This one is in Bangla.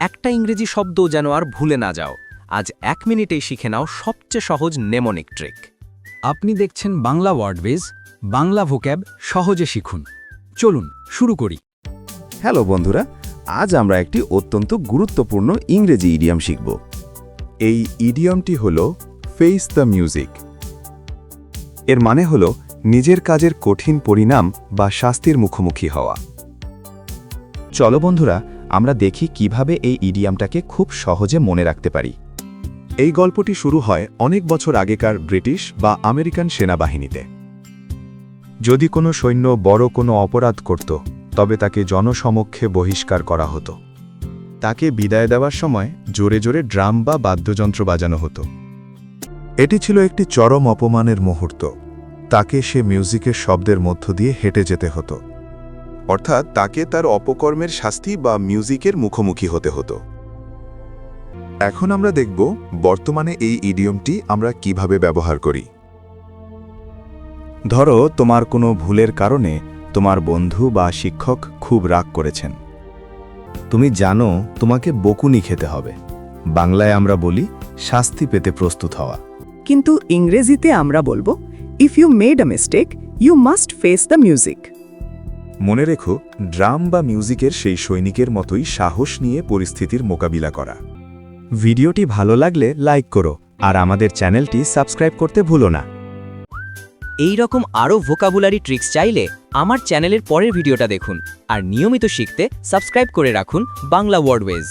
একটা ইংরেজি শব্দ যেন আর ভুলে না যাও। আজ 1 মিনিটেই শিখে নাও সবচেয়ে সহজ নেমোনিক ট্রিক। আপনি দেখছেন বাংলা ওয়ার্ডবেজ, বাংলা ভোক্যাব সহজে শিখুন। চলুন শুরু করি। হ্যালো বন্ধুরা, আজ আমরা একটি অত্যন্ত গুরুত্বপূর্ণ ইংরেজি ইডিয়ম শিখব। এই ইডিয়মটি হল ফেস দ্য মিউজিক। এর মানে হল নিজের কাজের কঠিন পরিণাম বা শাস্তির মুখোমুখি হওয়া। চলো বন্ধুরা, আমরা দেখি কিভাবে এই ইডিয়মটাকে খুব সহজে মনে রাখতে পারি। এই গল্পটি শুরু হয় অনেক বছর আগেকার ব্রিটিশ বা আমেরিকান সেনাবাহিনীতে। যদি কোনো সৈন্য বড় কোনো অপরাধ করত, তবে তাকে জনসমক্ষে বহিষ্কার করা হতো। তাকে বিদায় দেওয়ার সময় জোরে জোরে ড্রাম বা বাদ্যযন্ত্র বাজানো হতো। এটি ছিল একটি চরম অপমানের মুহূর্ত। তাকে সে মিউজিকের শব্দের মধ্য দিয়ে হেঁটে যেতে হতো, অর্থাৎ তাকে তার অপকর্মের শাস্তি বা মিউজিকের মুখোমুখি হতে হতো। এখন আমরা দেখব বর্তমানে এই ইডিয়মটি আমরা কিভাবে ব্যবহার করি। ধরো তোমার কোনো ভুলের কারণে তোমার বন্ধু বা শিক্ষক খুব রাগ করেছেন। তুমি জানো তোমাকে বকুনি খেতে হবে। বাংলায় আমরা বলি শাস্তি পেতে প্রস্তুত হওয়া। কিন্তু ইংরেজিতে আমরা বলবো, if you made a mistake you must face the music. মনে রেখো, ড্রাম বা মিউজিকের সেই সৈনিকের মতোই সাহস নিয়ে পরিস্থিতির মোকাবিলা করা। ভিডিওটি ভালো লাগলে লাইক করো আর আমাদের চ্যানেলটি সাবস্ক্রাইব করতে ভুলো না। এই রকম আরও ভোকাবুলারি ট্রিক্স চাইলে আমার চ্যানেলের পরের ভিডিওটা দেখুন আর নিয়মিত শিখতে সাবস্ক্রাইব করে রাখুন বাংলা ওয়ার্ডওয়েজ।